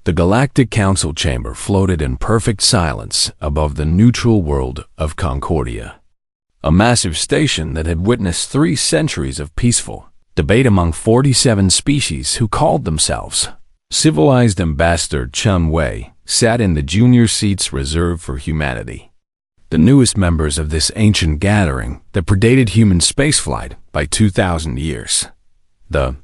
The Galactic Council chamber floated in perfect silence above the neutral world of Concordia, a massive station that had witnessed 3 centuries of peaceful debate among 47 species who called themselves civilized. Ambassador Chun Wei sat in the junior seats reserved for humanity, the newest members of this ancient gathering that predated human spaceflight by 2,000 years. The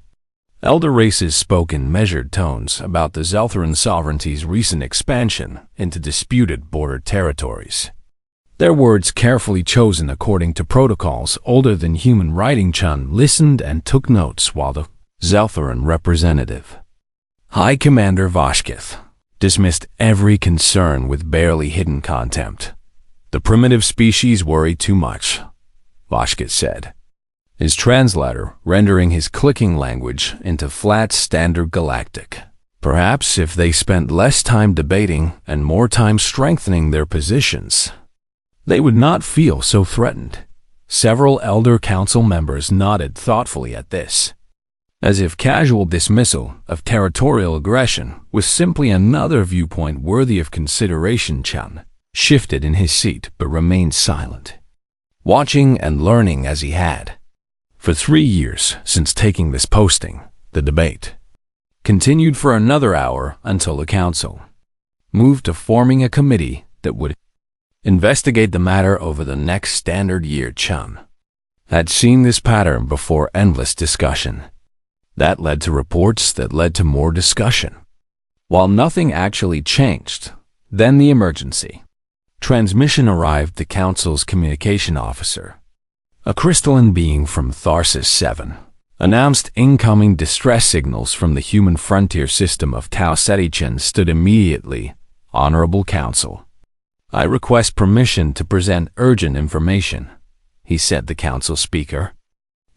elder races spoke in measured tones about the Zeltheran sovereignty's recent expansion into disputed border territories. Their words carefully chosen according to protocols older than human writing. Chun listened and took notes while the Zeltheran representative, High Commander Vashkith, dismissed every concern with barely hidden contempt. The primitive species worry too much, Vashkith said, his translator rendering his clicking language into flat standard galactic. Perhaps if they spent less time debating and more time strengthening their positions, they would not feel so threatened. Several elder council members nodded thoughtfully at this, as if casual dismissal of territorial aggression was simply another viewpoint worthy of consideration. Chun shifted in his seat but remained silent, watching and learning as he had. For 3 years since taking this posting, the debate continued for another hour until the council moved to forming a committee that would investigate the matter over the next standard year. Chun had seen this pattern before: endless discussion that led to reports that led to more discussion, while nothing actually changed. Then the emergency transmission arrived. The council's communication officer, a crystalline being from Tharsis 7, announced incoming distress signals from the human frontier system of Tau Ceti. Chun stood immediately. Honorable Council, I request permission to present urgent information, he said. The council speaker,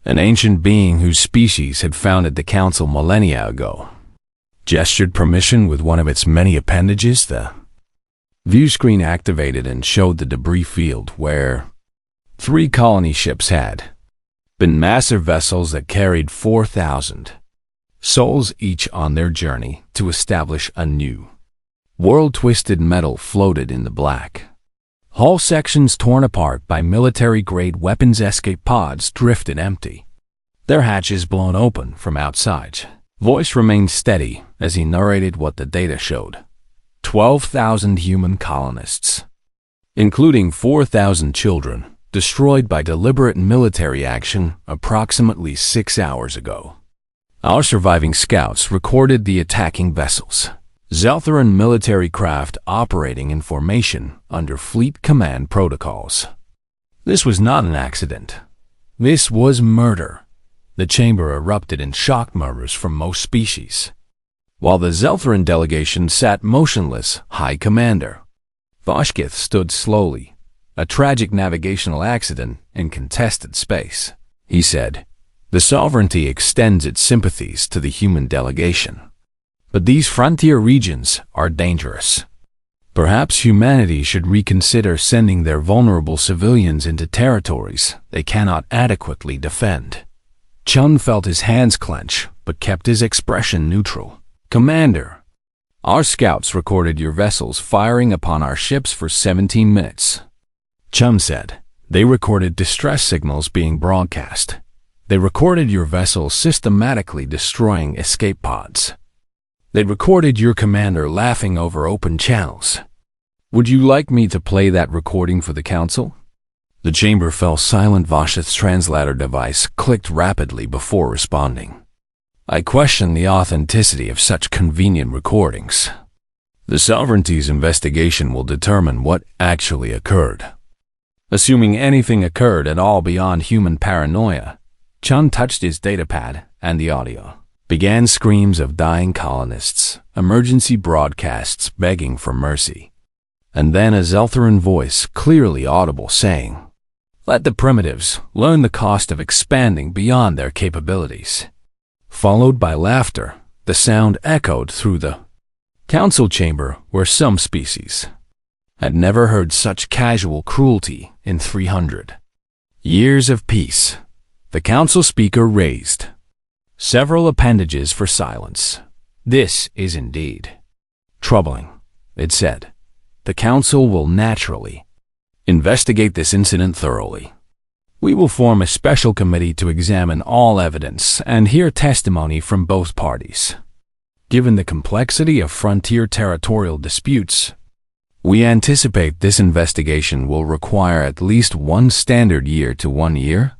an ancient being whose species had founded the council millennia ago, gestured permission with one of its many appendages. The view screen activated and showed the debris field where 3 colony ships had been massive vessels that carried 4,000 souls each on their journey to establish a new world. Twisted metal floated in the black. Hull sections torn apart by military-grade weapons. Escape pods drifted empty, their hatches blown open from outside. Voice remained steady as he narrated what the data showed. 12,000 human colonists, including 4,000 children, destroyed by deliberate military action approximately 6 hours ago. Our surviving scouts recorded the attacking vessels, Zeltheran military craft operating in formation under fleet command protocols. This was not an accident. This was murder. The chamber erupted in shocked murmurs from most species. While the Zeltheran delegation sat motionless, High Commander Vashkith stood slowly. A tragic navigational accident in contested space, he said. The sovereignty extends its sympathies to the human delegation, but these frontier regions are dangerous. Perhaps humanity should reconsider sending their vulnerable civilians into territories they cannot adequately defend. Chun felt his hands clench, but kept his expression neutral. Commander, our scouts recorded your vessels firing upon our ships for 17 minutes. Chun said, they recorded distress signals being broadcast. They recorded your vessels systematically destroying escape pods. They recorded your commander laughing over open channels. Would you like me to play that recording for the council? The chamber fell silent. Vashith's translator device clicked rapidly before responding. I question the authenticity of such convenient recordings. The sovereignty's investigation will determine what actually occurred. Assuming anything occurred at all beyond human paranoia, Chun touched his datapad and the audio began. Screams of dying colonists, emergency broadcasts begging for mercy, and then a Zeltheran voice clearly audible saying, let the primitives learn the cost of expanding beyond their capabilities. Followed by laughter, the sound echoed through the council chamber where some species had never heard such casual cruelty in 300 years of peace. The council speaker raised several appendages for silence. This is indeed troubling, it said. The Council will naturally investigate this incident thoroughly. We will form a special committee to examine all evidence and hear testimony from both parties. Given the complexity of frontier territorial disputes, we anticipate this investigation will require at least 1 standard year to 1 year.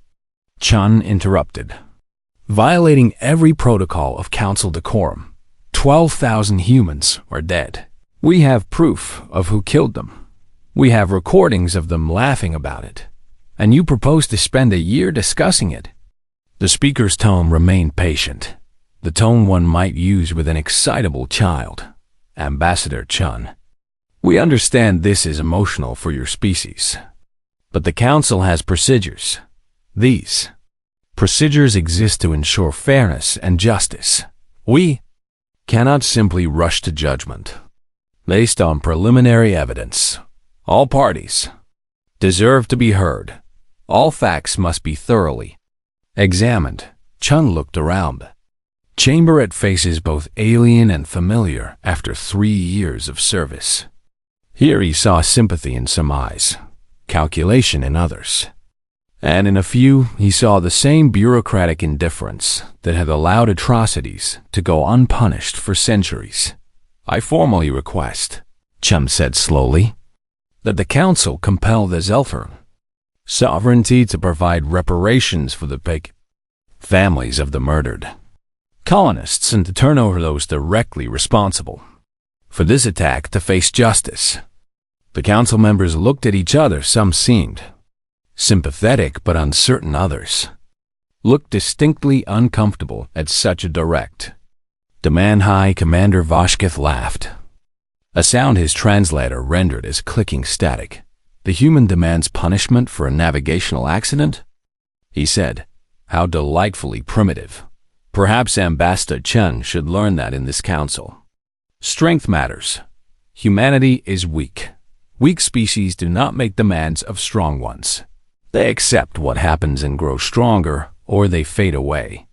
Chun interrupted. Violating every protocol of council decorum, 12,000 humans are dead. We have proof of who killed them. We have recordings of them laughing about it. And you propose to spend a year discussing it. The speaker's tone remained patient, the tone one might use with an excitable child. Ambassador Chun, we understand this is emotional for your species, but the Council has procedures. These procedures exist to ensure fairness and justice. We cannot simply rush to judgment based on preliminary evidence. All parties deserve to be heard. All facts must be thoroughly examined. Chun looked around. Chamber at faces both alien and familiar after 3 years of service. Here he saw sympathy in some eyes, calculation in others. And in a few, he saw the same bureaucratic indifference that had allowed atrocities to go unpunished for centuries. I formally request, Chun said slowly, that the Council compel the Zelther sovereignty to provide reparations for the big families of the murdered colonists and to turn over those directly responsible for this attack to face justice. The council members looked at each other. Some seemed sympathetic, but uncertain. Others looked distinctly uncomfortable at such a direct demand. High Commander Voshkith laughed, a sound his translator rendered as clicking static. The human demands punishment for a navigational accident? He said. How delightfully primitive. Perhaps Ambassador Chun should learn that in this council. Strength matters. Humanity is weak. Weak species do not make demands of strong ones. They accept what happens and grow stronger, or they fade away.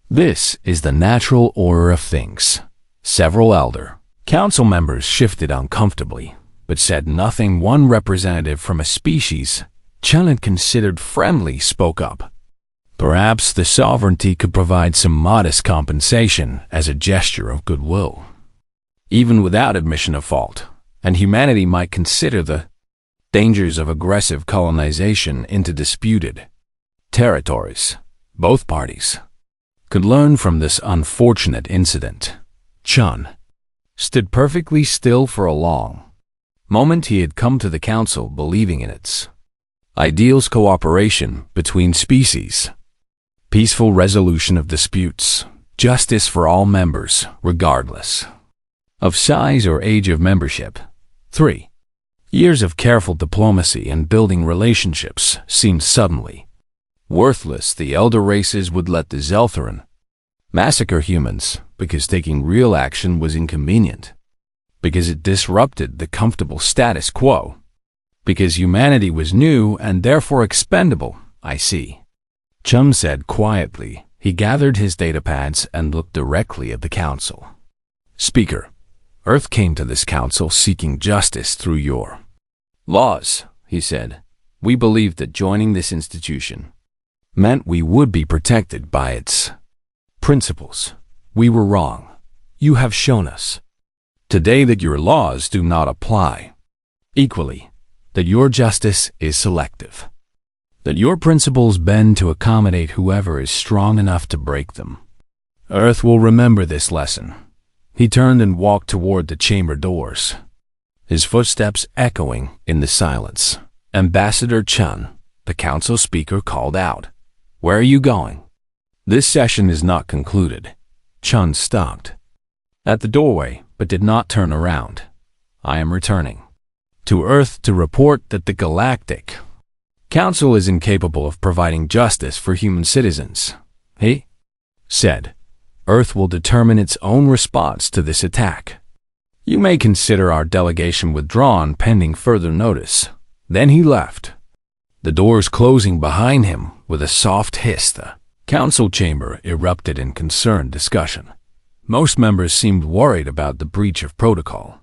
This is the natural order of things. Several elder council members shifted uncomfortably, but said nothing. One representative from a species Chun had considered friendly spoke up. Perhaps the sovereignty could provide some modest compensation as a gesture of goodwill, even without admission of fault, and humanity might consider the dangers of aggressive colonization into disputed territories. Both parties could learn from this unfortunate incident. Chun stood perfectly still for a long moment. He had come to the council believing in its ideals: cooperation between species, peaceful resolution of disputes, justice for all members, regardless of size or age of membership. 3 years of careful diplomacy and building relationships seemed suddenly worthless. The elder races would let the Zeltheran massacre humans because taking real action was inconvenient, because it disrupted the comfortable status quo, because humanity was new and therefore expendable. I see, Chun said quietly. He gathered his datapads and looked directly at the council. Speaker, Earth came to this council seeking justice through your laws, he said. We believed that joining this institution meant we would be protected by its principles. We were wrong. You have shown us today that your laws do not apply equally, that your justice is selective, that your principles bend to accommodate whoever is strong enough to break them. Earth will remember this lesson. He turned and walked toward the chamber doors, his footsteps echoing in the silence. Ambassador Chun, the council speaker, called out, "Where are you going?" This session is not concluded. Chun stopped at the doorway, but did not turn around. I am returning to Earth to report that the Galactic Council is incapable of providing justice for human citizens. He said, Earth will determine its own response to this attack. You may consider our delegation withdrawn pending further notice. Then he left, the doors closing behind him with a soft hiss. The council chamber erupted in concerned discussion. Most members seemed worried about the breach of protocol.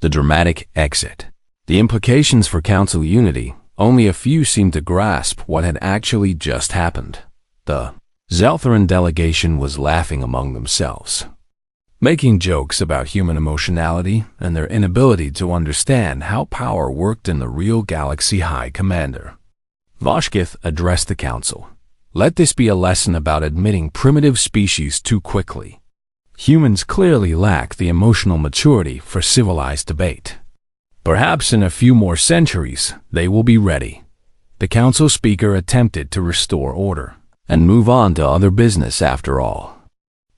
The dramatic exit. The implications for Council unity, only a few seemed to grasp what had actually just happened. The Zeltharan delegation was laughing among themselves, making jokes about human emotionality and their inability to understand how power worked in the real Galaxy High Commander. Vashkith addressed the council. Let this be a lesson about admitting primitive species too quickly. Humans clearly lack the emotional maturity for civilized debate. Perhaps in a few more centuries, they will be ready. The council speaker attempted to restore order and move on to other business after all.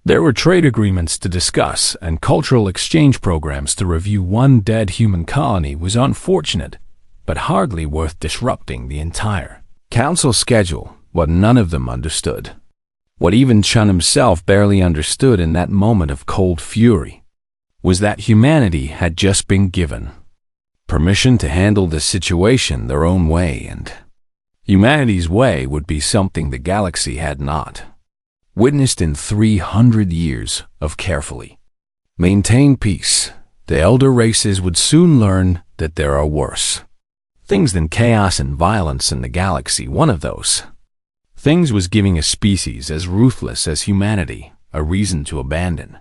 There were trade agreements to discuss and cultural exchange programs to review. One dead human colony was unfortunate, but hardly worth disrupting the entire council schedule. What none of them understood, what even Chun himself barely understood in that moment of cold fury, was that humanity had just been given permission to handle the situation their own way, and humanity's way would be something the galaxy had not witnessed in 300 years of carefully maintained peace. The elder races would soon learn that there are worse things than chaos and violence in the galaxy. One of those things was giving a species as ruthless as humanity a reason to abandon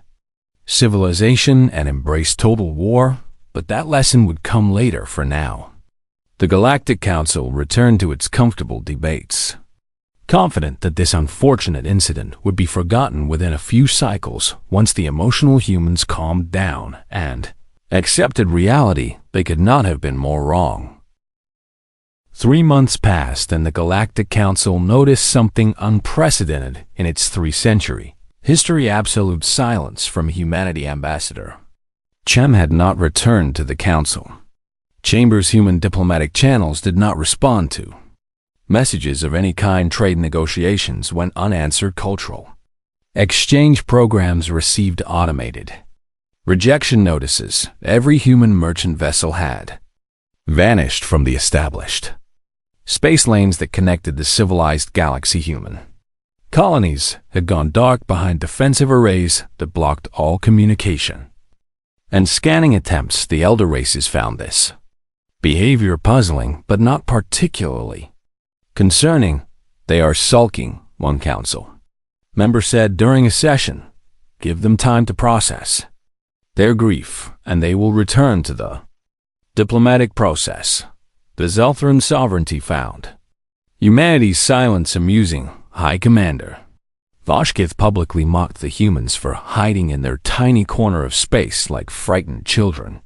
civilization and embrace total war, but that lesson would come later. For now, the Galactic Council returned to its comfortable debates, confident that this unfortunate incident would be forgotten within a few cycles once the emotional humans calmed down and accepted reality. They could not have been more wrong. 3 months passed and the Galactic Council noticed something unprecedented in its 3-century history: absolute silence from humanity ambassador. Chem had not returned to the council. Chamber's human diplomatic channels did not respond to messages of any kind. Trade negotiations went unanswered. Cultural exchange programs received automated rejection notices. Every human merchant vessel had vanished from the established space lanes that connected the civilized galaxy. Human colonies had gone dark behind defensive arrays that blocked all communication and scanning attempts. The elder races found this behavior puzzling, but not particularly concerning. They are sulking, one council member said during a session. Give them time to process their grief, and they will return to the diplomatic process. The Zeltharan sovereignty found humanity's silence amusing. High Commander Vashkith publicly mocked the humans for hiding in their tiny corner of space like frightened children.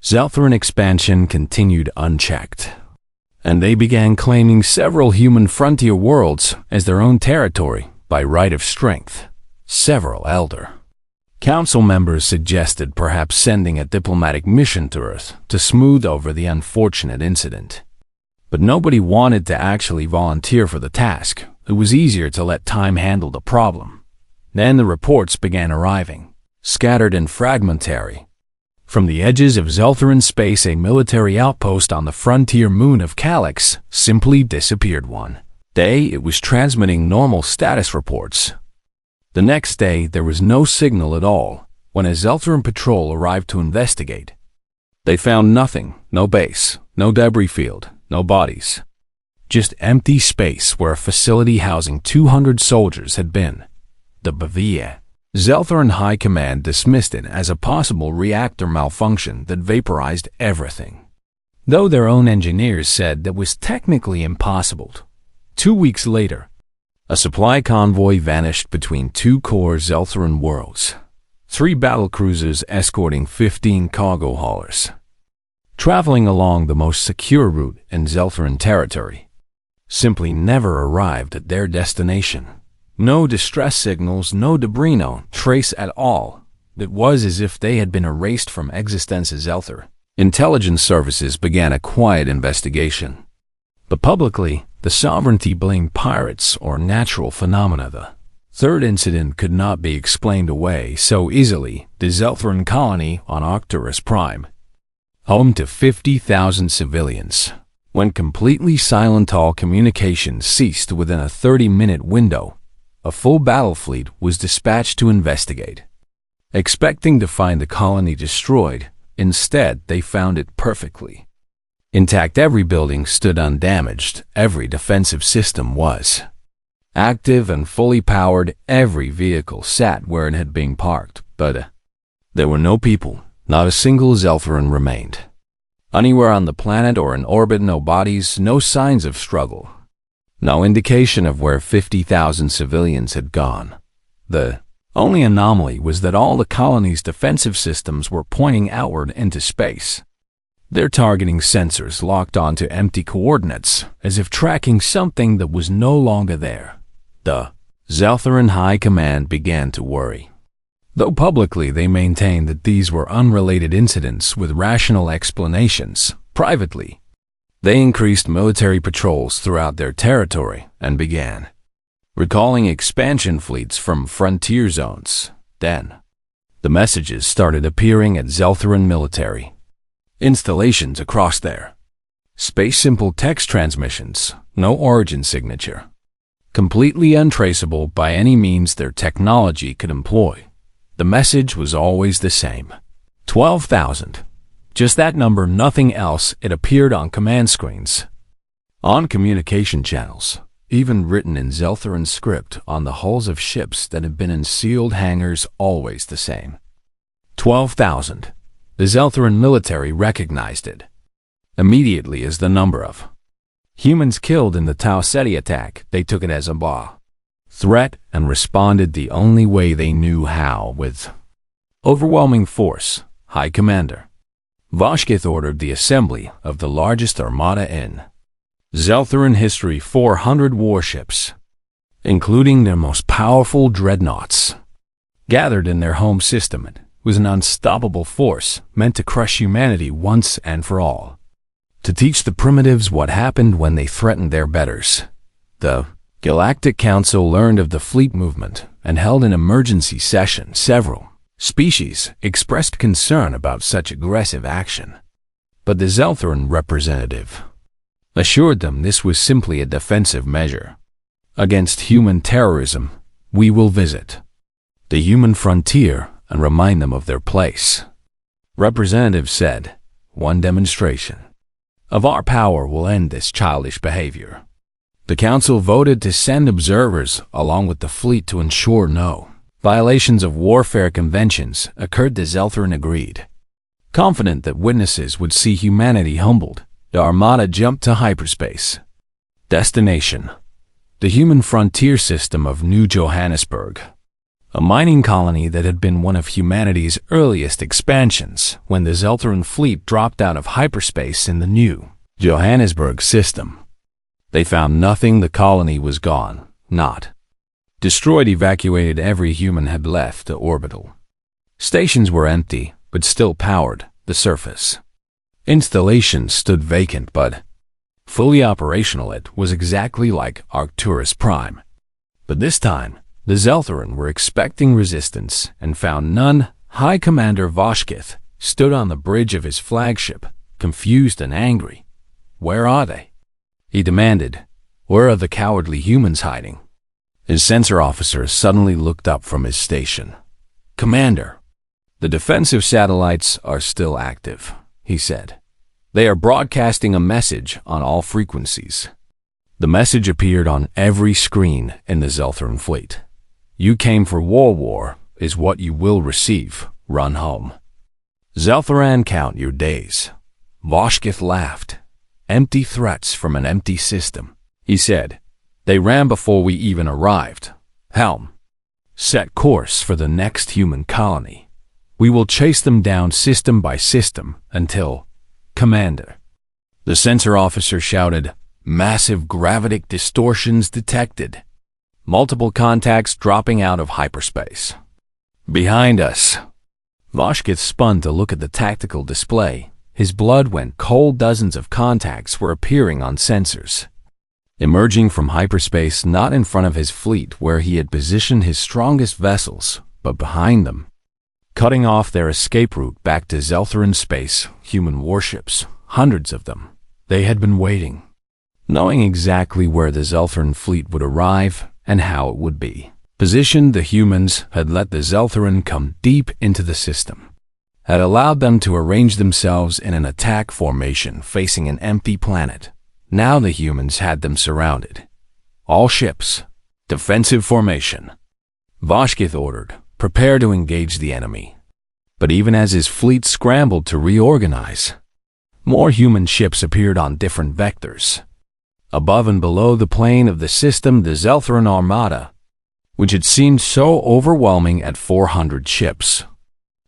Zeltharan expansion continued unchecked, and they began claiming several human frontier worlds as their own territory by right of strength. Several elder council members suggested perhaps sending a diplomatic mission to Earth to smooth over the unfortunate incident. But nobody wanted to actually volunteer for the task. It was easier to let time handle the problem. Then the reports began arriving, scattered and fragmentary. From the edges of Zeltharan space, a military outpost on the frontier moon of Calyx simply disappeared. One day it was transmitting normal status reports. The next day there was no signal at all. When a Zeltharan patrol arrived to investigate, they found nothing. No base, no debris field, no bodies. Just empty space where a facility housing 200 soldiers had been. The Bavia Zeltharan High Command dismissed it as a possible reactor malfunction that vaporized everything, though their own engineers said that was technically impossible. 2 weeks later, a supply convoy vanished between 2 core Zeltharan worlds. 3 battlecruisers escorting 15 cargo haulers, traveling along the most secure route in Zeltharan territory, simply never arrived at their destination. No distress signals, no debris, no trace at all. It was as if they had been erased from existence. Zelthar intelligence services began a quiet investigation, but publicly the sovereignty blamed pirates or natural phenomena. The third incident could not be explained away so easily. The Zeltharan colony on Arcturus Prime, home to 50,000 civilians, went completely silent. All communications ceased within a 30-minute window. A full battle fleet was dispatched to investigate. Expecting to find the colony destroyed, instead they found it perfectly intact. Every building stood undamaged, every defensive system was active and fully powered, every vehicle sat where it had been parked, but there were no people, not a single Zeltheran remained. Anywhere on the planet or in orbit, no bodies, no signs of struggle. No indication of where 50,000 civilians had gone. The only anomaly was that all the colony's defensive systems were pointing outward into space. Their targeting sensors locked onto empty coordinates, as if tracking something that was no longer there. The Zeltheran High Command began to worry. Though publicly they maintained that these were unrelated incidents with rational explanations, privately, they increased military patrols throughout their territory and began recalling expansion fleets from frontier zones. Then, the messages started appearing at Zeltheran military installations across there. Space simple text transmissions, no origin signature. Completely untraceable by any means their technology could employ. The message was always the same. 12,000. Just that number, nothing else. It appeared on command screens, on communication channels, even written in Zeltheran script on the hulls of ships that had been in sealed hangars, always the same. 12,000. The Zeltheran military recognized it immediately as the number of humans killed in the Tau Ceti attack. They took it as a threat and responded the only way they knew how, with overwhelming force. High Commander Vashkith ordered the assembly of the largest armada in Zeltheran history, 400 warships, including their most powerful dreadnoughts, gathered in their home system. It was an unstoppable force meant to crush humanity once and for all, to teach the primitives what happened when they threatened their betters. The Galactic Council learned of the fleet movement and held an emergency session. Several species expressed concern about such aggressive action, but the Zeltheran representative assured them this was simply a defensive measure against human terrorism. We will visit the human frontier and remind them of their place. Representative said, one demonstration of our power will end this childish behavior. The council voted to send observers along with the fleet to ensure no violations of warfare conventions occurred. The Zeltheran agreed. Confident that witnesses would see humanity humbled, the armada jumped to hyperspace. Destination: the human frontier system of New Johannesburg, a mining colony that had been one of humanity's earliest expansions. When the Zeltheran fleet dropped out of hyperspace in the New Johannesburg system, they found nothing. The colony was gone, not destroyed. Evacuated. Every human had left the orbital stations were empty, but still powered. The surface installation stood vacant but fully operational. It was exactly like Arcturus Prime. But this time, the Zeltheran were expecting resistance and found none. High Commander Vashkith stood on the bridge of his flagship, confused and angry. Where are they? He demanded. Where are the cowardly humans hiding? His sensor officer suddenly looked up from his station. Commander, the defensive satellites are still active, he said. They are broadcasting a message on all frequencies. The message appeared on every screen in the Zeltheran fleet. You came for war is what you will receive. Run home. Zeltheran, count your days. Vashkith laughed. Empty threats from an empty system, he said. They ran before we even arrived. Helm, set course for the next human colony. We will chase them down system by system until... Commander, the sensor officer shouted. Massive gravitic distortions detected. Multiple contacts dropping out of hyperspace. Behind us. Vashkith spun to look at the tactical display. His blood went cold. Dozens of contacts were appearing on sensors, emerging from hyperspace, not in front of his fleet where he had positioned his strongest vessels, but behind them, cutting off their escape route back to Zeltheran space. Human warships, hundreds of them. They had been waiting, knowing exactly where the Zeltheran fleet would arrive and how it would be Positioned, the humans had let the Zeltheran come deep into the system, had allowed them to arrange themselves in an attack formation facing an empty planet. Now the humans had them surrounded. All ships, defensive formation. Vashkith ordered, prepare to engage the enemy. But even as his fleet scrambled to reorganize, more human ships appeared on different vectors. Above and below the plane of the system, the Zeltheran armada, which had seemed so overwhelming at 400 ships,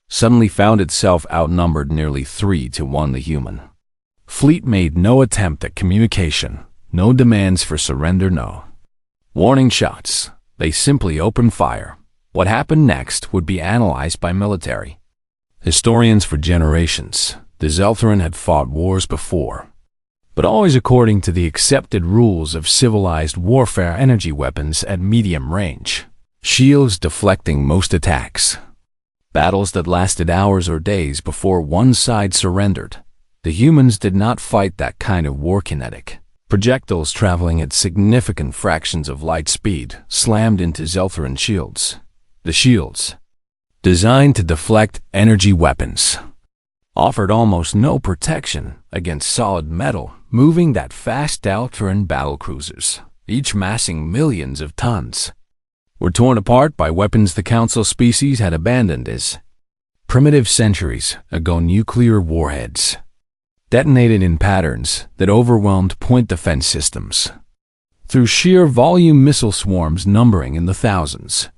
suddenly found itself outnumbered nearly 3-1 the human. Fleet made no attempt at communication, no demands for surrender, no warning shots. They simply opened fire. What happened next would be analyzed by military historians for generations. The Zeltheran had fought wars before, but always according to the accepted rules of civilized warfare: energy weapons at medium range, shields deflecting most attacks, battles that lasted hours or days before one side surrendered. The humans did not fight that kind of war. Kinetic projectiles traveling at significant fractions of light speed slammed into Zeltheran shields. The shields, designed to deflect energy weapons, offered almost no protection against solid metal moving that fast. Zeltheran battlecruisers, each massing millions of tons, were torn apart by weapons the Council species had abandoned as primitive centuries ago. Nuclear warheads, detonated in patterns that overwhelmed point defense systems. Through sheer volume, missile swarms numbering in the thousands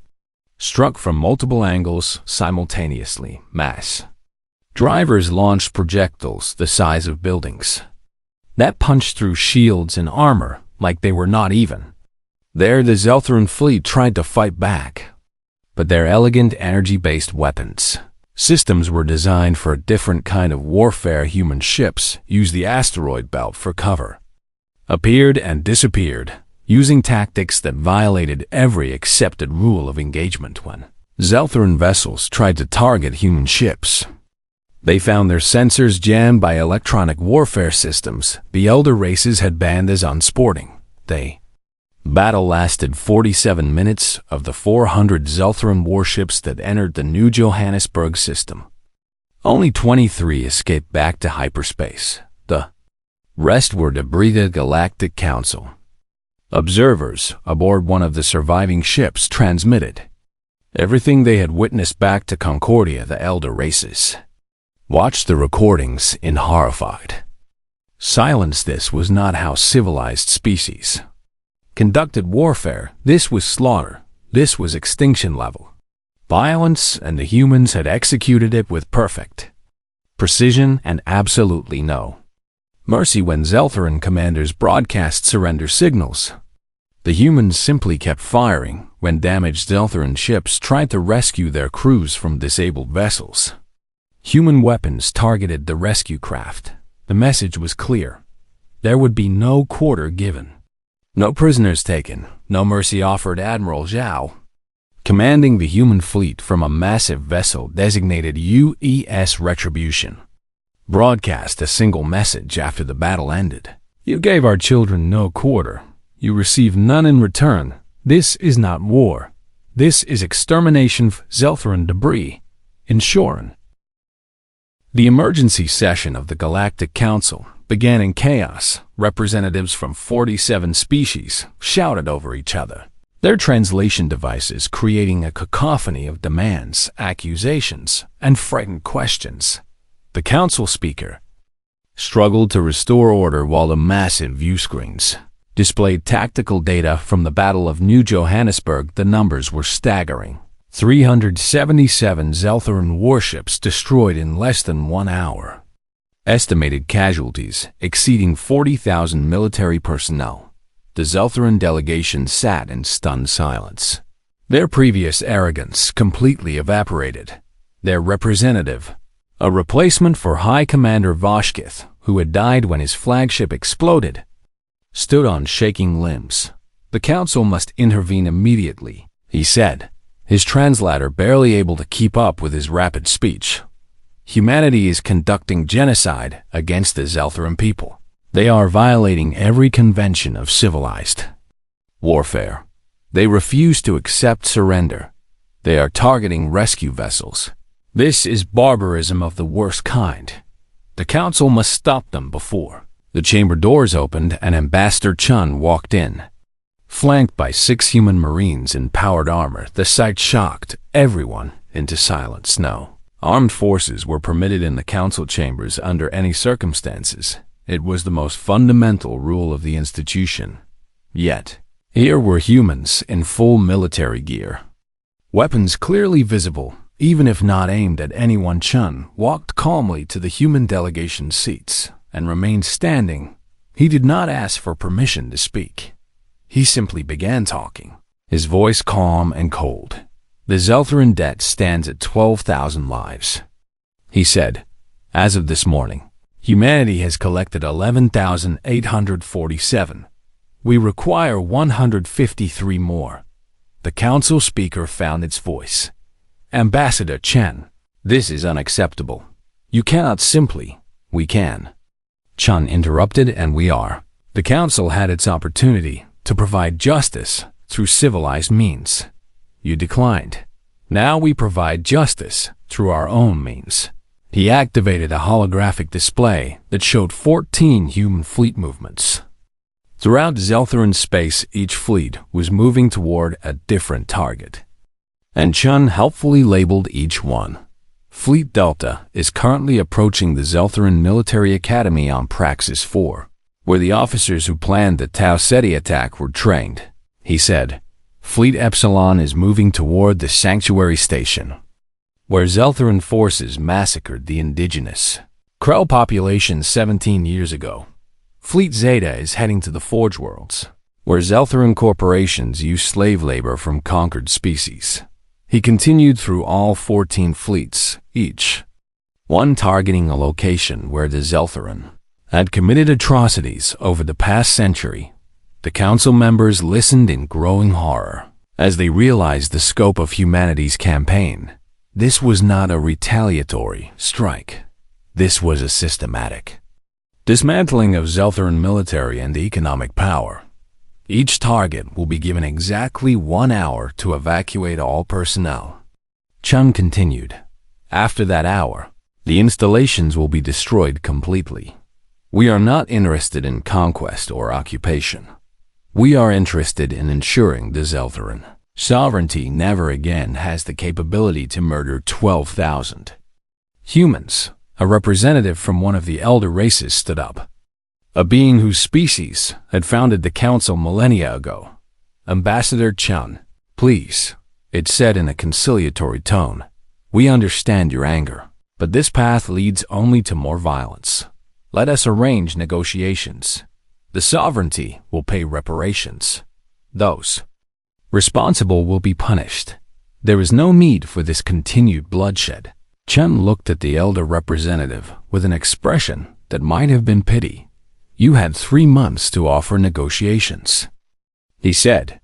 struck from multiple angles simultaneously. Mass drivers launched projectiles the size of buildings that punched through shields and armor like they were not even there. The Zeltheran fleet tried to fight back, but their elegant energy-based weapons systems were designed for a different kind of warfare. Human ships used the asteroid belt for cover, appeared and disappeared, using tactics that violated every accepted rule of engagement. When Zeltheran vessels tried to target human ships, they found their sensors jammed by electronic warfare systems the elder races had banned as unsporting. The battle lasted 47 minutes. Of the 400 Zeltheran warships that entered the New Johannesburg system, only 23 escaped back to hyperspace. The rest were debris. The Galactic Council observers aboard one of the surviving ships transmitted everything they had witnessed back to Concordia. The elder races watched the recordings in horrified silence. This was not how civilized species conducted warfare. This was slaughter. This was extinction level violence, and the humans had executed it with perfect precision and absolutely no mercy. When Zeltheran commanders broadcast surrender signals, the humans simply kept firing. When damaged Zeltheran ships tried to rescue their crews from disabled vessels, human weapons targeted the rescue craft. The message was clear. There would be no quarter given, no prisoners taken, no mercy offered. Admiral Zhao, commanding the human fleet from a massive vessel designated UES Retribution, broadcast a single message after the battle ended. You gave our children no quarter. You received none in return. This is not war. This is extermination of Zeltheran debris. Inshoran. The emergency session of the Galactic Council began in chaos. Representatives from 47 species shouted over each other, their translation devices creating a cacophony of demands, accusations, and frightened questions. The council speaker struggled to restore order while the massive view screens displayed tactical data from the Battle of New Johannesburg. The numbers were staggering. 377 Zeltheran warships destroyed in less than 1 hour. Estimated casualties exceeding 40,000 military personnel. The Zeltheran delegation sat in stunned silence. Their previous arrogance completely evaporated. Their representative, a replacement for High Commander Vashkith, who had died when his flagship exploded, stood on shaking limbs. The council must intervene immediately, he said, his translator barely able to keep up with his rapid speech. Humanity is conducting genocide against the Zeltheran people. They are violating every convention of civilized warfare. They refuse to accept surrender. They are targeting rescue vessels. This is barbarism of the worst kind. The council must stop them before. The chamber doors opened and Ambassador Chun walked in. Flanked by 6 human marines in powered armor, the sight shocked everyone into silent snow. Armed forces were permitted in the council chambers under any circumstances. It was the most fundamental rule of the institution. Yet, here were humans in full military gear. Weapons clearly visible, even if not aimed at anyone. Chun walked calmly to the human delegation seats and remained standing. He did not ask for permission to speak. He simply began talking, his voice calm and cold. The Zeltharan debt stands at 12,000 lives. He said, as of this morning, humanity has collected 11,847. We require 153 more. The council speaker found its voice. Ambassador Chen, this is unacceptable. You cannot simply. We can. Chun interrupted, and we are. The council had its opportunity to provide justice through civilized means. You declined. Now we provide justice through our own means. He activated a holographic display that showed 14 human fleet movements. Throughout Zeltharan space, each fleet was moving toward a different target, and Chun helpfully labeled each one. Fleet Delta is currently approaching the Zeltharan Military Academy on Praxis 4, where the officers who planned the Tau Ceti attack were trained. He said, Fleet Epsilon is moving toward the Sanctuary Station, where Zeltharan forces massacred the indigenous Krell population 17 years ago. Fleet Zeta is heading to the Forge Worlds, where Zeltharan corporations use slave labor from conquered species. He continued through all 14 fleets, each one targeting a location where the Zeltharan had committed atrocities over the past century. The council members listened in growing horror as they realized the scope of humanity's campaign. This was not a retaliatory strike. This was a systematic dismantling of Zeltharan military and economic power. Each target will be given exactly 1 hour to evacuate all personnel. Chun continued. After that hour, the installations will be destroyed completely. We are not interested in conquest or occupation. We are interested in ensuring the Zeltharan sovereignty never again has the capability to murder 12,000 humans. A representative from one of the elder races stood up, a being whose species had founded the council millennia ago. Ambassador Chun, please, it said in a conciliatory tone. We understand your anger, but this path leads only to more violence. Let us arrange negotiations. The sovereignty will pay reparations. Those responsible will be punished. There is no need for this continued bloodshed. Chun looked at the elder representative with an expression that might have been pity. You had 3 months to offer negotiations. He said,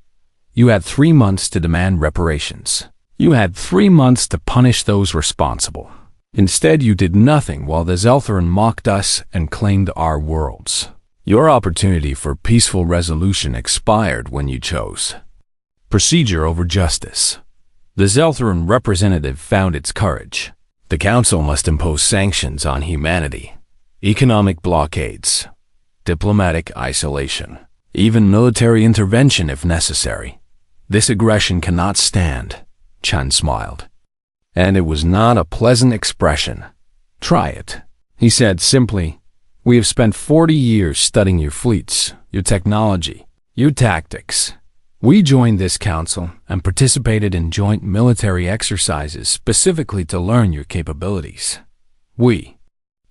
you had 3 months to demand reparations. You had 3 months to punish those responsible. Instead, you did nothing while the Zeltharan mocked us and claimed our worlds. Your opportunity for peaceful resolution expired when you chose procedure over justice. The Zeltharan representative found its courage. The council must impose sanctions on humanity, economic blockades, diplomatic isolation, even military intervention if necessary. This aggression cannot stand. Chun smiled. And it was not a pleasant expression. Try it, he said simply. We have spent 40 years studying your fleets, your technology, your tactics. We joined this council and participated in joint military exercises specifically to learn your capabilities. We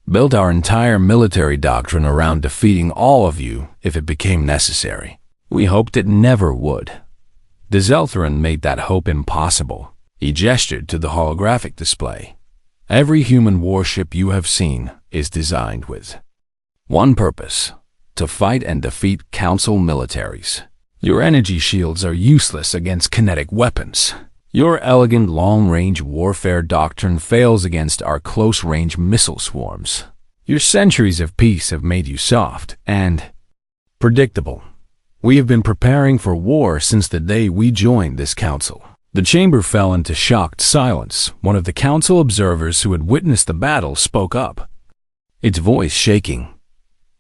built our entire military doctrine around defeating all of you if it became necessary. We hoped it never would. The Zeltharan made that hope impossible. He gestured to the holographic display. Every human warship you have seen is designed with one purpose: to fight and defeat council militaries. Your energy shields are useless against kinetic weapons. Your elegant long-range warfare doctrine fails against our close-range missile swarms. Your centuries of peace have made you soft and predictable. We have been preparing for war since the day we joined this council." The chamber fell into shocked silence. One of the council observers who had witnessed the battle spoke up, its voice shaking.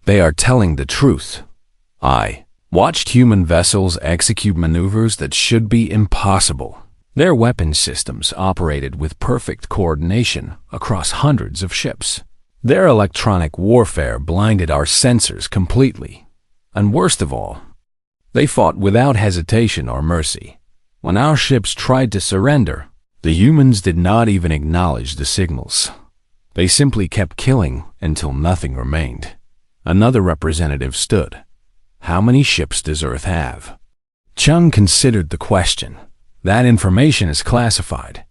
"They are telling the truth. I watched human vessels execute maneuvers that should be impossible. Their weapon systems operated with perfect coordination across hundreds of ships. Their electronic warfare blinded our sensors completely. And worst of all, they fought without hesitation or mercy. When our ships tried to surrender, the humans did not even acknowledge the signals. They simply kept killing until nothing remained." Another representative stood. "How many ships does Earth have?" Chung considered the question. "That information is classified,"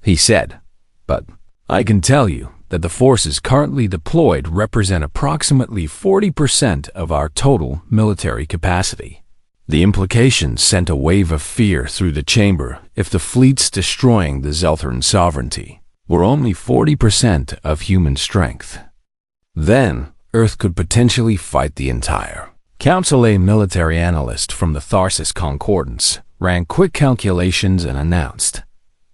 he said. "But I can tell you that the forces currently deployed represent approximately 40% of our total military capacity." The implications sent a wave of fear through the chamber. If the fleets destroying the Zeltran sovereignty were only 40% of human strength, then Earth could potentially fight the entire council. A military analyst from the Tharsis Concordance ran quick calculations and announced,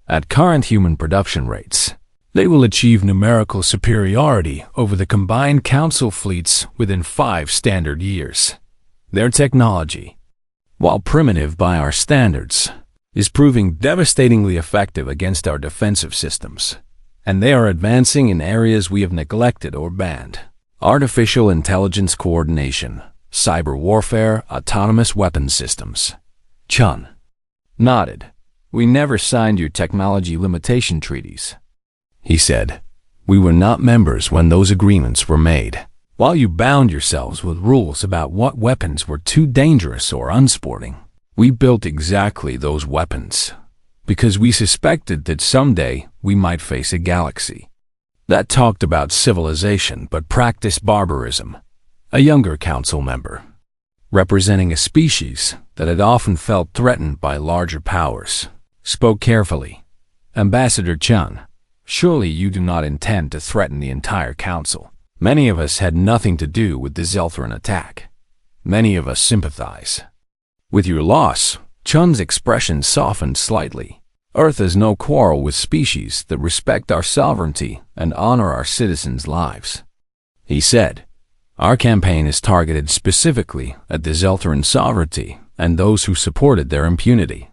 "At current human production rates, they will achieve numerical superiority over the combined council fleets within 5 standard years. Their technology, while primitive by our standards, is proving devastatingly effective against our defensive systems, and they are advancing in areas we have neglected or banned. Artificial intelligence coordination, cyber warfare, autonomous weapons systems." Chun nodded. "We never signed your technology limitation treaties," he said. "We were not members when those agreements were made. While you bound yourselves with rules about what weapons were too dangerous or unsporting, we built exactly those weapons because we suspected that someday we might face a galaxy that talked about civilization but practiced barbarism." A younger council member, representing a species that had often felt threatened by larger powers, spoke carefully. "Ambassador Chun, surely you do not intend to threaten the entire council. Many of us had nothing to do with the Zeltran attack. Many of us sympathize with your loss." Chun's expression softened slightly. "Earth has no quarrel with species that respect our sovereignty and honor our citizens' lives," he said. "Our campaign is targeted specifically at the Zeltran sovereignty and those who supported their impunity.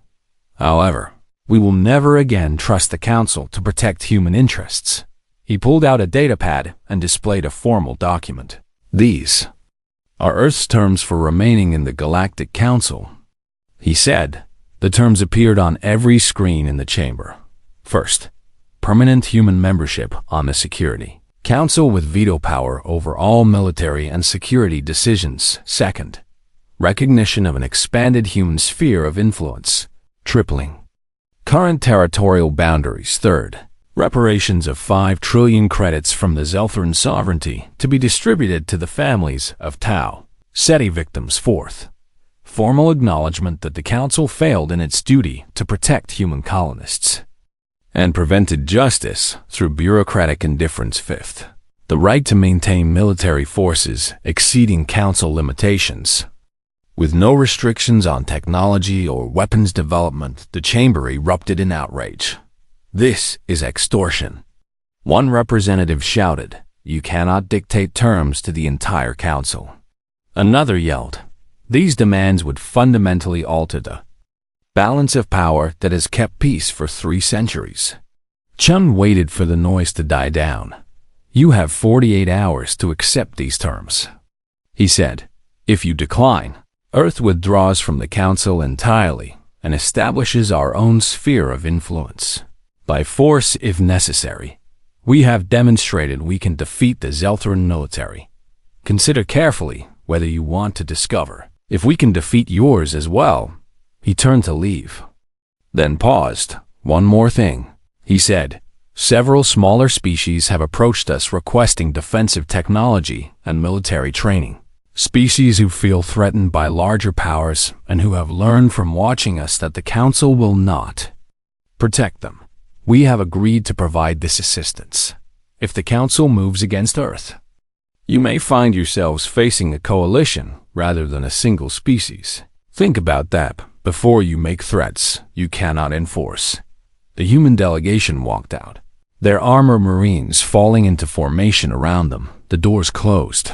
However, we will never again trust the Council to protect human interests." He pulled out a datapad and displayed a formal document. "These are Earth's terms for remaining in the Galactic Council," he said. The terms appeared on every screen in the chamber. First, permanent human membership on the Security Council with veto power over all military and security decisions. Second, recognition of an expanded human sphere of influence, tripling current territorial boundaries. Third, reparations of 5 trillion credits from the Zeltran sovereignty to be distributed to the families of Tau SETI victims. Fourth, formal acknowledgement that the Council failed in its duty to protect human colonists and prevented justice through bureaucratic indifference. Fifth, the right to maintain military forces exceeding Council limitations, with no restrictions on technology or weapons development. The chamber erupted in outrage. "This is extortion," one representative shouted. "You cannot dictate terms to the entire Council." Another yelled, "These demands would fundamentally alter the balance of power that has kept peace for 3 centuries. Chun waited for the noise to die down. "You have 48 hours to accept these terms," he said. "If you decline, Earth withdraws from the Council entirely and establishes our own sphere of influence, by force if necessary. We have demonstrated we can defeat the Zeltran military. Consider carefully whether you want to discover if we can defeat yours as well." He turned to leave, then paused. "One more thing," he said. "Several smaller species have approached us requesting defensive technology and military training. Species who feel threatened by larger powers and who have learned from watching us that the Council will not protect them. We have agreed to provide this assistance if the Council moves against Earth." You may find yourselves facing a coalition rather than a single species. Think about that before you make threats you cannot enforce. The human delegation walked out, their armored marines falling into formation around them, the doors closed.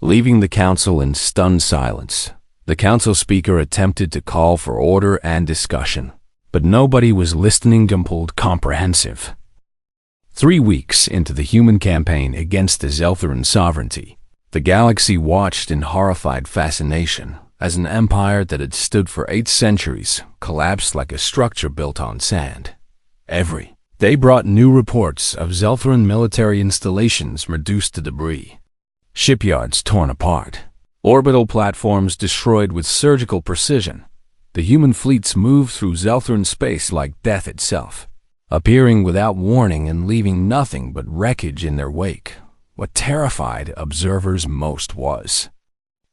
Leaving the council in stunned silence, the council speaker attempted to call for order and discussion, but nobody was listening. Comprehensive. 3 weeks into the human campaign against the Zeltheran sovereignty, the galaxy watched in horrified fascination as an empire that had stood for 8 centuries collapsed like a structure built on sand. Every day brought new reports of Zeltheran military installations reduced to debris, shipyards torn apart, orbital platforms destroyed with surgical precision. The human fleets moved through Zeltheran space like death itself, appearing without warning and leaving nothing but wreckage in their wake. What terrified observers most was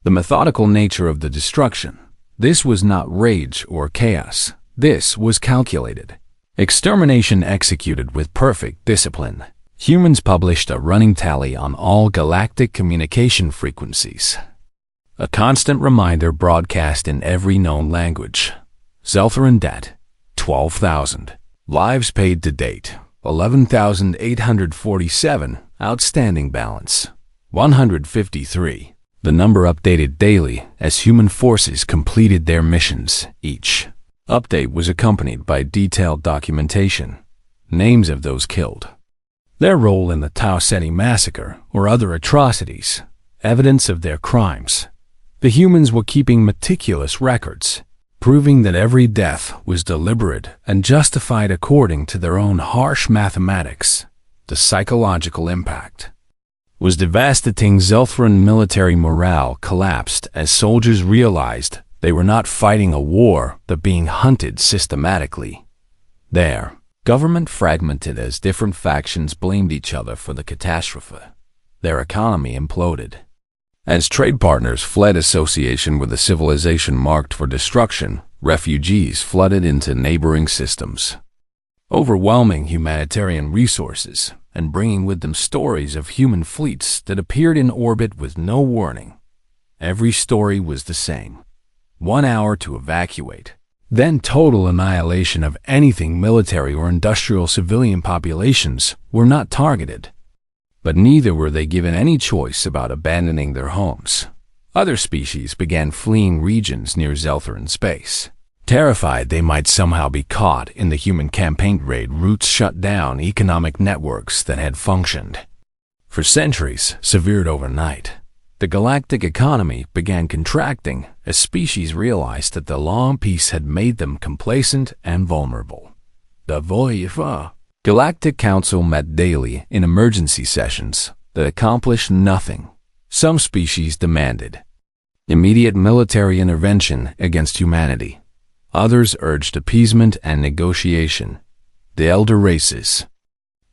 the methodical nature of the destruction. This was not rage or chaos. This was calculated extermination executed with perfect discipline. Humans published a running tally on all galactic communication frequencies, a constant reminder broadcast in every known language. Zeltheran debt, 12,000. Lives paid to date, 11,847. Outstanding balance, 153. The number updated daily as human forces completed their missions. Each update was accompanied by detailed documentation, names of those killed, their role in the Tau Ceti massacre or other atrocities, evidence of their crimes. The humans were keeping meticulous records, proving that every death was deliberate and justified according to their own harsh mathematics. The psychological impact was devastating. Zeltheran military morale collapsed as soldiers realized they were not fighting a war but being hunted systematically. Their government fragmented as different factions blamed each other for the catastrophe. Their economy imploded as trade partners fled association with a civilization marked for destruction. Refugees flooded into neighboring systems, overwhelming humanitarian resources and bringing with them stories of human fleets that appeared in orbit with no warning. Every story was the same: 1 hour to evacuate, then total annihilation of anything military or industrial. Civilian populations were not targeted, but neither were they given any choice about abandoning their homes. Other species began fleeing regions near Zeltheran space, terrified they might somehow be caught in the human campaign raid. Routes shut down economic networks that had functioned for centuries, severed overnight. The galactic economy began contracting as species realized that the long peace had made them complacent and vulnerable. The Galactic Council met daily in emergency sessions that accomplished nothing. Some species demanded immediate military intervention against humanity. Others urged appeasement and negotiation. The elder races,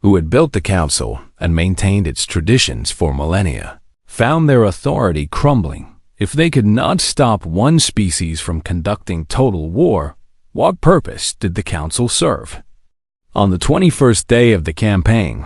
who had built the council and maintained its traditions for millennia, found their authority crumbling. If they could not stop one species from conducting total war, what purpose did the council serve? On the 21st day of the campaign,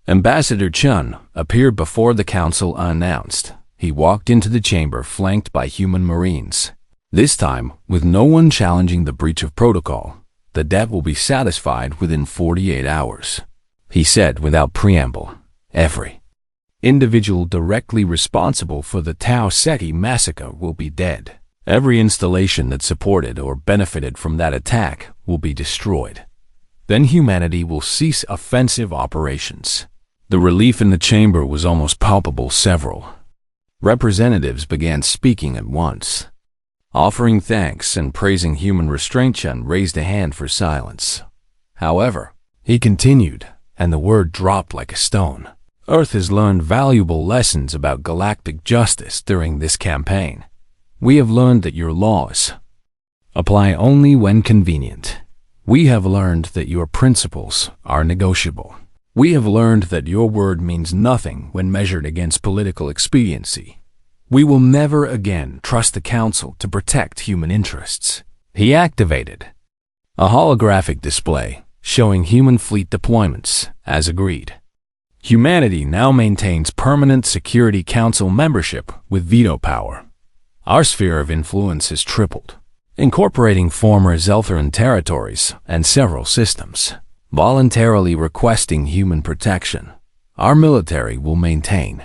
Ambassador Chun appeared before the council unannounced. He walked into the chamber flanked by human marines, this time with no one challenging the breach of protocol. The debt will be satisfied within 48 hours, he said without preamble. Every individual directly responsible for the Tau Ceti massacre will be dead. Every installation that supported or benefited from that attack will be destroyed. Then humanity will cease offensive operations. The relief in the chamber was almost palpable. Several representatives began speaking at once, offering thanks and praising human restraint. Chun raised a hand for silence. However, he continued, and the word dropped like a stone. Earth has learned valuable lessons about galactic justice during this campaign. We have learned that your laws apply only when convenient. We have learned that your principles are negotiable. We have learned that your word means nothing when measured against political expediency. We will never again trust the Council to protect human interests. He activated a holographic display showing human fleet deployments as agreed. Humanity now maintains permanent Security Council membership with veto power. Our sphere of influence has tripled, incorporating former Zeltheran territories and several systems. Voluntarily requesting human protection, our military will maintain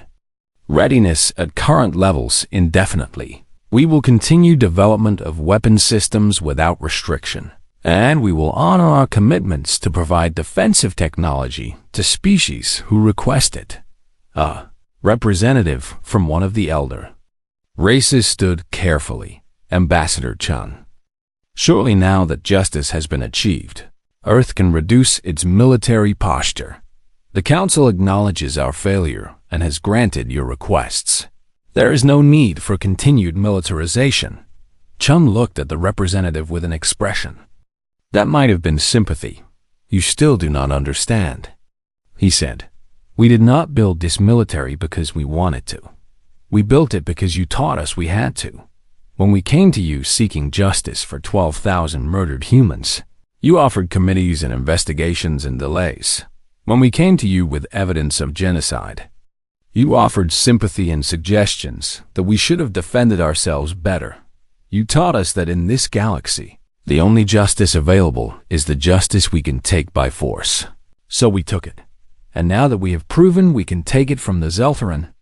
readiness at current levels indefinitely. We will continue development of weapon systems without restriction, and we will honor our commitments to provide defensive technology to species who request it. A representative from one of the elder races stood carefully. Ambassador Chun. Surely now that justice has been achieved, Earth can reduce its military posture. The Council acknowledges our failure and has granted your requests. There is no need for continued militarization. Chun looked at the representative with an expression that might have been sympathy. You still do not understand, he said. We did not build this military because we wanted to. We built it because you taught us we had to. When we came to you seeking justice for 12,000 murdered humans, you offered committees and investigations and delays. When we came to you with evidence of genocide, you offered sympathy and suggestions that we should have defended ourselves better. You taught us that in this galaxy, the only justice available is the justice we can take by force. So we took it. And now that we have proven we can take it from the Zeltheran,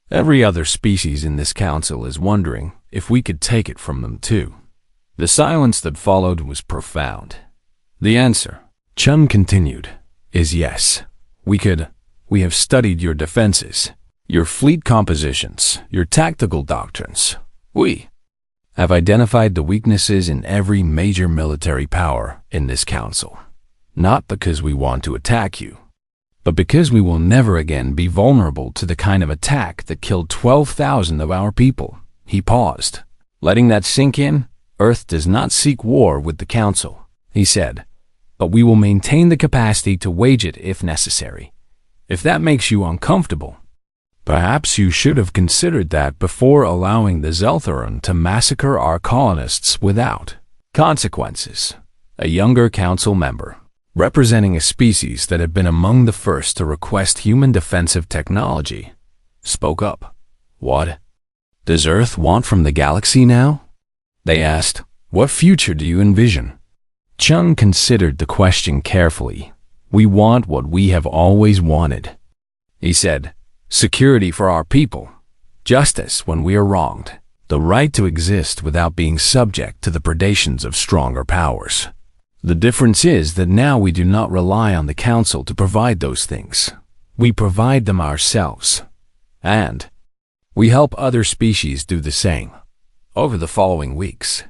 every other species in this council is wondering if we could take it from them too. The silence that followed was profound. The answer, Chun continued, is yes. We could. We have studied your defenses, your fleet compositions, your tactical doctrines. We have identified the weaknesses in every major military power in this council. Not because we want to attack you, but because we will never again be vulnerable to the kind of attack that killed 12,000 of our people. He paused. Letting that sink in, Earth does not seek war with the Council, he said, but we will maintain the capacity to wage it if necessary. If that makes you uncomfortable, perhaps you should have considered that before allowing the Zeltheran to massacre our colonists without consequences. A younger council member, representing a species that had been among the first to request human defensive technology, spoke up. What does Earth want from the galaxy now? They asked. What future do you envision? Chun considered the question carefully. We want what we have always wanted, he said. Security for our people, justice when we are wronged, the right to exist without being subject to the predations of stronger powers. The difference is that now we do not rely on the Council to provide those things. We provide them ourselves. And we help other species do the same. Over the following weeks,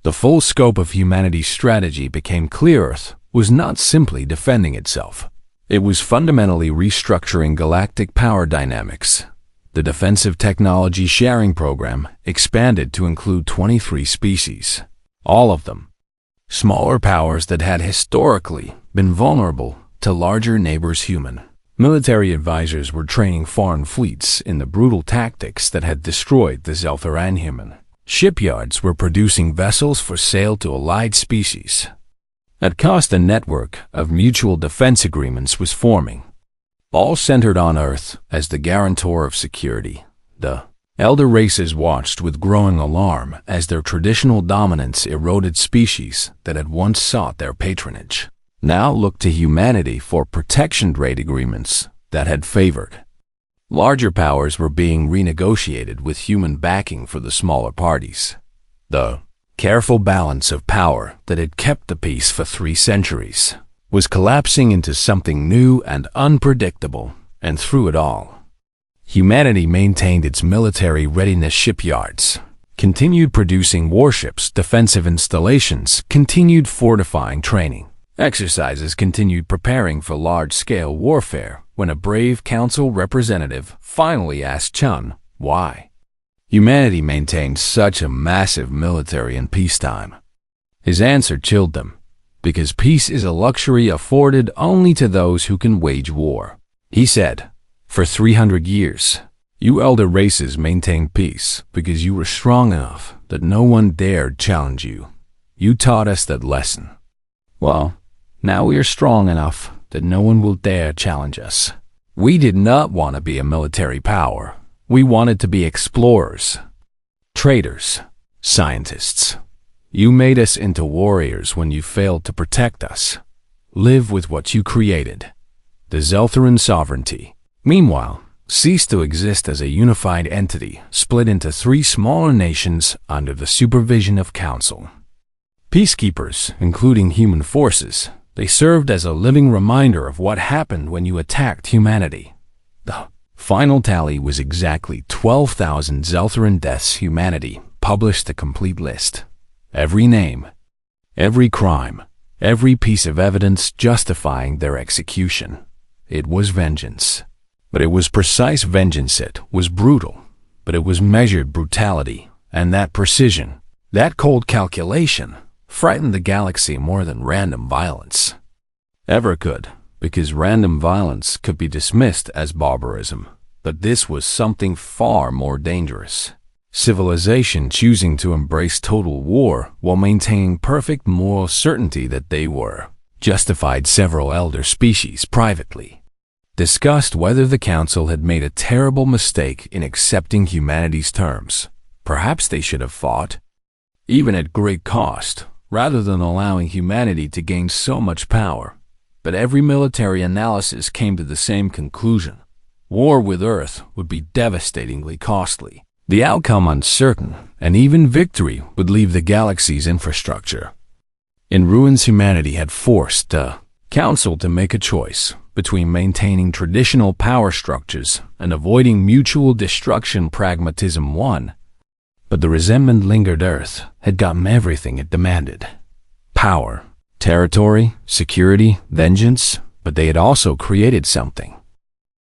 the full scope of humanity's strategy became clear. Earth was not simply defending itself. It was fundamentally restructuring galactic power dynamics. The Defensive Technology Sharing Program expanded to include 23 species, all of them smaller powers that had historically been vulnerable to larger neighbors. Human military advisors were training foreign fleets in the brutal tactics that had destroyed the Zeltheran. Human shipyards were producing vessels for sale to allied species. At cost, a network of mutual defense agreements was forming, all centered on Earth as the guarantor of security. The elder races watched with growing alarm as their traditional dominance eroded. Species that had once sought their patronage now looked to humanity for protection trade agreements that had favored. Larger powers were being renegotiated with human backing for the smaller parties. The careful balance of power that had kept the peace for 3 centuries was collapsing into something new and unpredictable, and through it all, humanity maintained its military readiness. Shipyards continued producing warships, defensive installations continued fortifying training. Exercises continued preparing for large-scale warfare when a brave council representative finally asked Chun why humanity maintained such a massive military in peacetime. His answer chilled them. Because peace is a luxury afforded only to those who can wage war. He said, for 300 years, you elder races maintained peace because you were strong enough that no one dared challenge you. You taught us that lesson. Well, now we are strong enough that no one will dare challenge us. We did not want to be a military power. We wanted to be explorers, traders, scientists. You made us into warriors when you failed to protect us. Live with what you created. The Zeltheran sovereignty, meanwhile, ceased to exist as a unified entity split into 3 smaller nations under the supervision of Council. Peacekeepers, including human forces, they served as a living reminder of what happened when you attacked humanity. The final tally was exactly 12,000 Zeltheran deaths. Humanity published a complete list. Every name, every crime, every piece of evidence justifying their execution. It was vengeance. But it was precise vengeance. It was brutal, but it was measured brutality, and that precision, that cold calculation, frightened the galaxy more than random violence ever could, because random violence could be dismissed as barbarism. But this was something far more dangerous. Civilization choosing to embrace total war while maintaining perfect moral certainty that they were justified. Several elder species privately discussed whether the Council had made a terrible mistake in accepting humanity's terms. Perhaps they should have fought, even at great cost, rather than allowing humanity to gain so much power. But every military analysis came to the same conclusion. War with Earth would be devastatingly costly, the outcome uncertain, and even victory would leave the galaxy's infrastructure in ruins. Humanity had forced the Council to make a choice between maintaining traditional power structures and avoiding mutual destruction. Pragmatism won, but the resentment lingered. Earth had gotten everything it demanded: power, territory, security, vengeance, but they had also created something